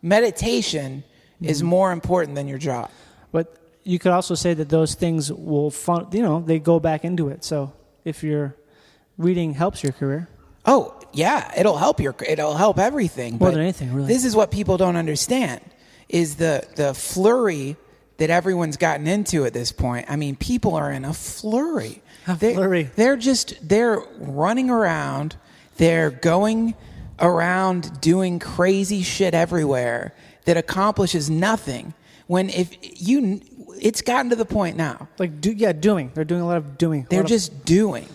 meditation is more important than your job. But you could also say that those things will, they go back into it. So if your reading helps your career. Oh, yeah, it'll help everything. More than anything, really. This is what people don't understand, is the flurry that everyone's gotten into at this point. I mean, people are in a flurry. Flurry. They're running around. They're going around doing crazy shit everywhere that accomplishes nothing. When it's gotten to the point now. Doing. They're doing a lot of doing. They're just doing.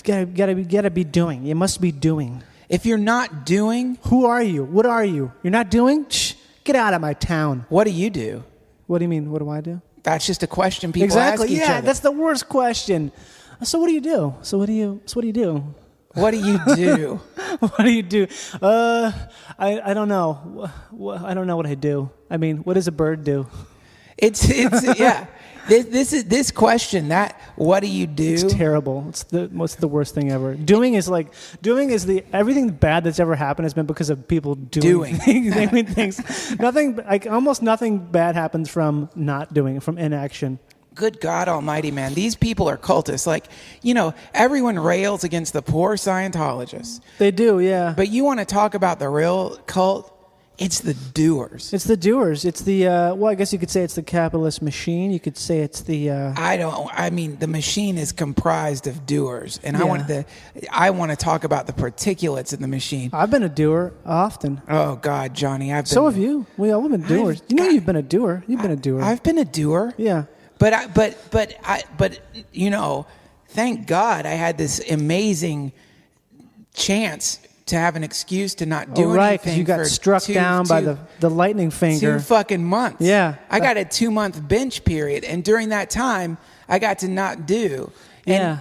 Gotta be doing. You must be doing. If you're not doing, who are you? What are you? You're not doing? Shh, get out of my town. What do you do? What do you mean? What do I do? That's just a question people ask each other. Yeah, that's the worst question. So what do you do? What do you do? What do you do? What do you do? I don't know. I don't know what I do. I mean, what does a bird do? It's yeah. This question, that what do you do? It's terrible. It's the worst thing ever. Doing is everything bad that's ever happened has been because of people doing things. Almost nothing bad happens from not doing, from inaction. Good God Almighty, man. These people are cultists. Everyone rails against the poor Scientologists. They do, yeah. But you want to talk about the real cult? It's the doers. It's the doers. It's the, I guess you could say it's the capitalist machine. You could say it's the... the machine is comprised of doers. And yeah. I want to talk about the particulates in the machine. I've been a doer often. Oh, God, Johnny. So have you. We all have been doers. You've been a doer. You've been a doer. I've been a doer. Yeah. But thank God I had this amazing chance to have an excuse to not do anything. Right, because you got struck down by the lightning finger. 2 fucking months. Yeah. I got a 2-month bench period, and during that time, I got to not do. And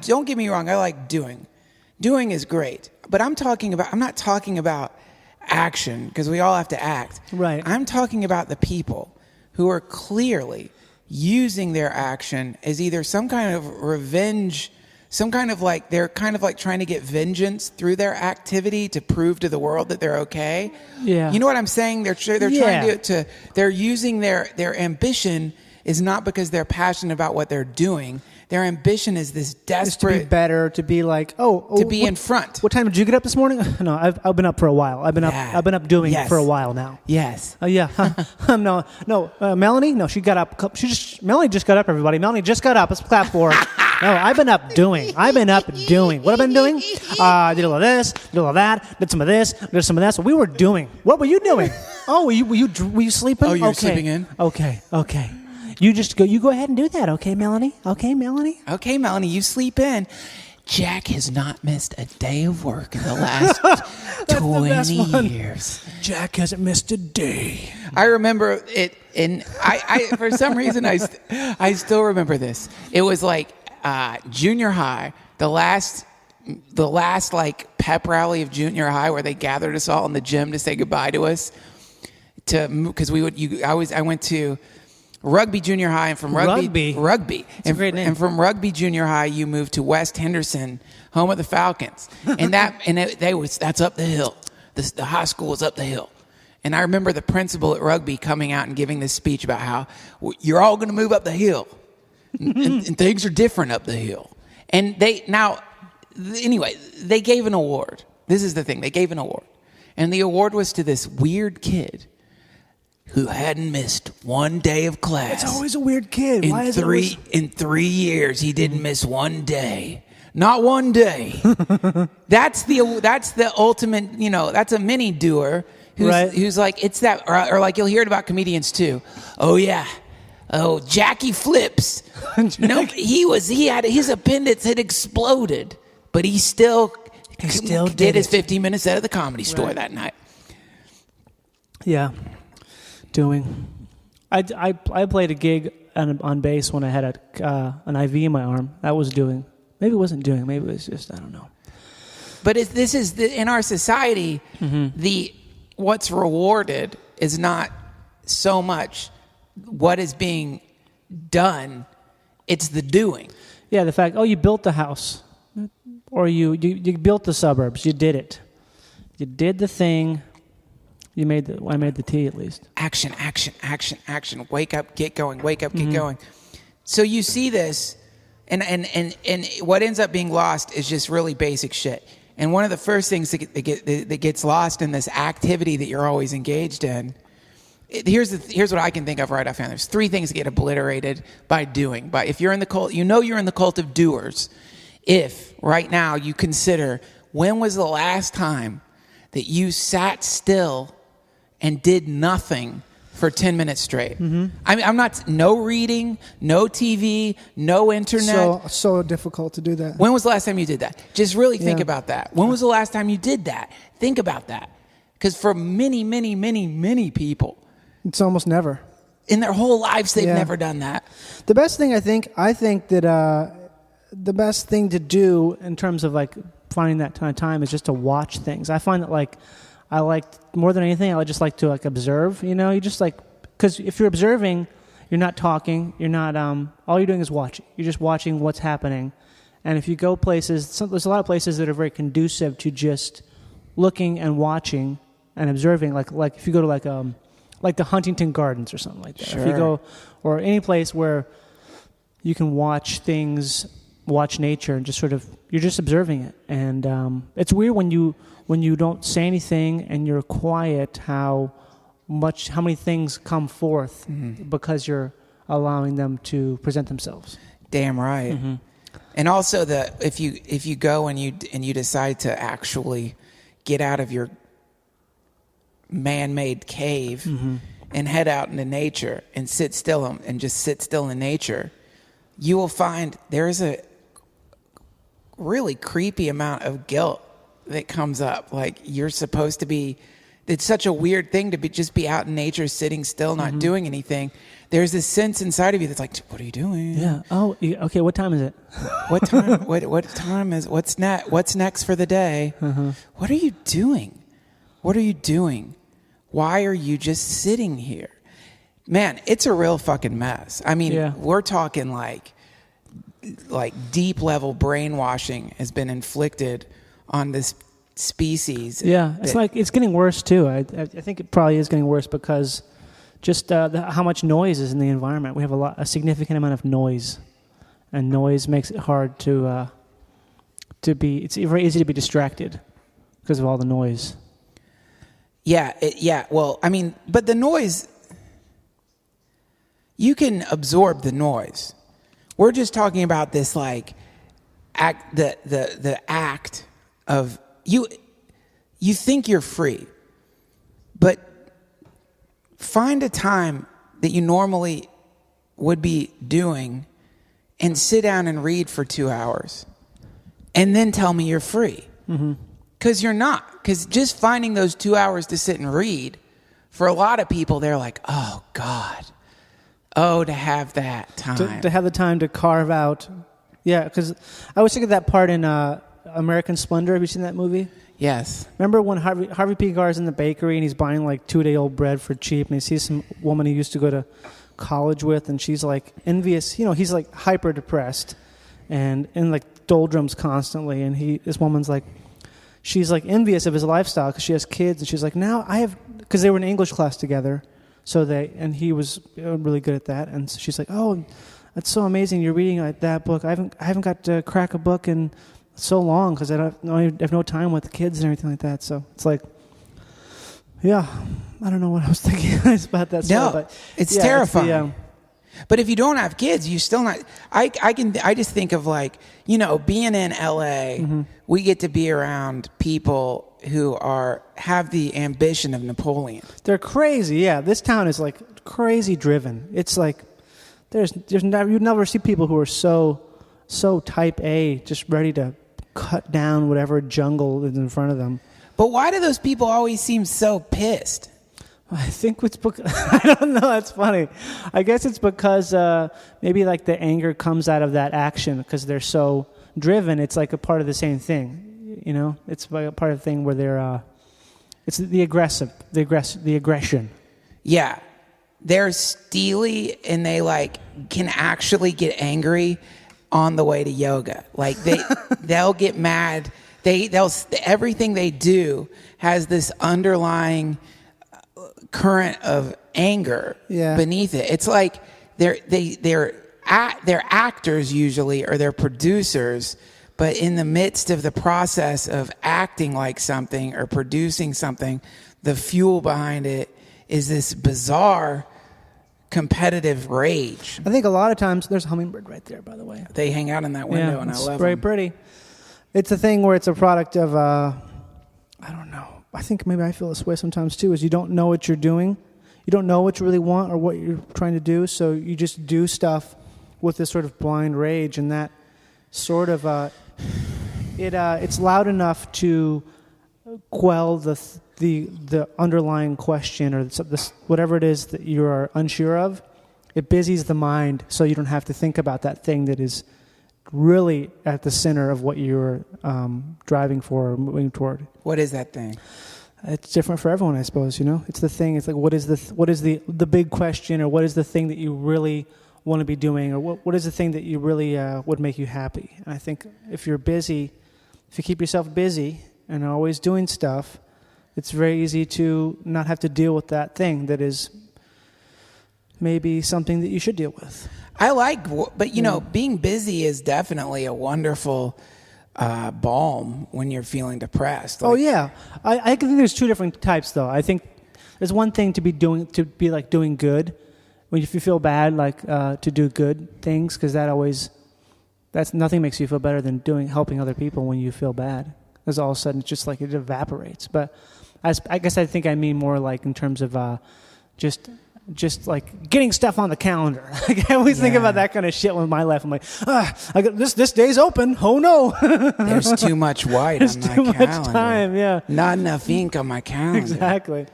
don't get me wrong, I like doing. Doing is great. But I'm not talking about action, because we all have to act. Right. I'm talking about the people who are clearly using their action as either some kind of revenge, they're kind of trying to get vengeance through their activity to prove to the world that they're okay. Yeah. You know what I'm saying? They're trying they're using their ambition is not because they're passionate about what they're doing. Their ambition is this desperate... to be better, to be to be in front. What time did you get up this morning? No, I've been up for a while. I've been up doing for a while now. Yes. Yeah. No. Melanie? No, she got up. Melanie just got up, everybody. Melanie just got up. Let's clap for her. No, I've been up doing. What have I been doing? I did all of this, did all of that, did some of this, did some of that. So we were doing. What were you doing? Oh, were you sleeping? Oh, you were sleeping in? Okay. You go ahead and do that, okay, Melanie? Okay, Melanie, you sleep in. Jack has not missed a day of work in the last 20 years. Jack hasn't missed a day. I remember it, and I for some reason, I still remember this. It was junior high, the last pep rally of junior high where they gathered us all in the gym to say goodbye to us. Because I went to Rugby Junior High, and from Rugby. It's a great name. And from Rugby Junior High, you moved to West Henderson, home of the Falcons, and that's up the hill. The high school was up the hill, and I remember the principal at Rugby coming out and giving this speech about how you're all going to move up the hill, and things are different up the hill. And they gave an award. This is the thing, they gave an award, and the award was to this weird kid who hadn't missed one day of class. It's always a weird kid. In 3 years, he didn't miss one day. Not one day. That's the ultimate, that's a mini doer who's like, it's that, or like you'll hear it about comedians too. Oh yeah. Oh, Jackie Flips. No, he had his appendix had exploded, but he still did his 15 minutes out of the Comedy Store that night. Yeah. Doing. I played a gig on bass when I had an IV in my arm. That was doing. Maybe it wasn't doing. Maybe it was just, I don't know. But in our society, what's rewarded is not so much what is being done. It's the doing. Yeah, the fact, you built the house. Or you built the suburbs. You did it. You did the thing. I made the tea at least. Action, action, action, action. Wake up, get going. Wake up, get going. So you see this, and what ends up being lost is just really basic shit. And one of the first things that gets lost in this activity that you're always engaged in, here's what I can think of right offhand. There's 3 things that get obliterated by doing. But if you're in the cult, you're in the cult of doers. If right now you consider, when was the last time that you sat still and did nothing for 10 minutes straight? I mean, no reading, no TV, no internet. So difficult to do that. When was the last time you did that? Just really think about that. When was the last time you did that? Think about that. Because for many, many, many, many people, it's almost never. In their whole lives, they've never done that. The best thing I think that the best thing to do In terms of like finding that kind of time is just to watch things. I find that like I like more than anything, I just like to like observe. You know, you just like, because if you're observing, you're not talking. You're not. All you're doing is watching. You're just watching what's happening. And if you go places, there's a lot of places that are very conducive to just looking and watching and observing. Like if you go to like the Huntington Gardens or something like that. Sure. If you go, or any place where you can watch things, watch nature, and just sort of, you're just observing it. And it's weird when you don't say anything and you're quiet, how many things come forth because you're allowing them to present themselves. Damn right. And also if you go and you decide to actually get out of your man-made cave and head out into nature and sit still and just sit still in nature, you will find there is a really creepy amount of guilt that comes up. Like, you're supposed to be, it's such a weird thing to just be out in nature, sitting still, not doing anything. There's this sense inside of you that's like, what are you doing? Yeah. Oh, okay. What time is it? What time? what time is? What's next? What's next for the day? What are you doing? What are you doing? Why are you just sitting here? Man, it's a real fucking mess. I mean, we're talking like deep level brainwashing has been inflicted on this species. Yeah, it's getting worse too. I think it probably is getting worse because just how much noise is in the environment. We have a significant amount of noise, and noise makes it hard to be. It's very easy to be distracted because of all the noise. Yeah. Well, I mean, but the noise, you can absorb the noise. We're just talking about this like act, the act of you think you're free, but find a time that you normally would be doing and sit down and read for 2 hours and then tell me you're free. Because you're not. Because just finding those 2 hours to sit and read, for a lot of people, they're like, oh, God. Oh, to have that time. To have the time to carve out. Yeah, because I always think of that part in American Splendor. Have you seen that movie? Yes. Remember when Harvey P. Gar's in the bakery and he's buying like 2-day-old bread for cheap, and he sees some woman he used to go to college with, and she's like envious. You know, he's like hyper depressed and in like doldrums constantly, and this woman's like, she's like envious of his lifestyle because she has kids, and she's like, now I have, because they were in English class together, and he was really good at that, and so she's like, oh, that's so amazing, you're reading that book. I haven't got to crack a book in so long because I have no time with the kids and everything like that. So it's like, yeah, I don't know what I was thinking about that. No, but it's terrifying. But if you don't have kids, you still not. I just think of like, you know, being in LA, we get to be around people who have the ambition of Napoleon. They're crazy. Yeah, this town is like crazy driven. It's like you'd never see people who are so type A, just ready to cut down whatever jungle is in front of them. But why do those people always seem so pissed? I think it's because, I don't know, that's funny. I guess it's because maybe like the anger comes out of that action because they're so driven. It's like a part of the same thing, you know? It's like a part of the thing where they're, it's the aggression. Yeah. They're steely and they like can actually get angry on the way to yoga. Like they'll get mad. They'll everything they do has this underlying current of anger beneath it. It's like they're actors usually, or they're producers, but in the midst of the process of acting like something or producing something, the fuel behind it is this bizarre competitive rage. I think a lot of times, there's a hummingbird right there, by the way. They hang out in that window, and I love them. It's very pretty. It's a thing where it's a product of, I don't know. I think maybe I feel this way sometimes too, is you don't know what you're doing. You don't know what you really want or what you're trying to do, so you just do stuff with this sort of blind rage, and that sort of, it's loud enough to quell the underlying question or whatever it is that you are unsure of. It busies the mind so you don't have to think about that thing that is really at the center of what you're driving for or moving toward. What is that thing? It's different for everyone, I suppose. It's the thing. It's like what is the big question, or what is the thing that you really want to be doing, or what is the thing that you really would make you happy? And I think if you're busy, if you keep yourself busy and always doing stuff, it's very easy to not have to deal with that thing that is maybe something that you should deal with. But being busy is definitely a wonderful balm when you're feeling depressed. Oh yeah, I think there's two different types though. I think there's one thing to be doing good. When if you feel bad, to do good things, because that's nothing makes you feel better than helping other people when you feel bad. Because all of a sudden it's just like it evaporates. But I guess I think I mean more like in terms of just like getting stuff on the calendar. I always think about that kind of shit with my life. I'm like, I got this day's open. Oh no, there's too much white on my calendar. Too much time. Yeah, not enough ink on my calendar. Exactly.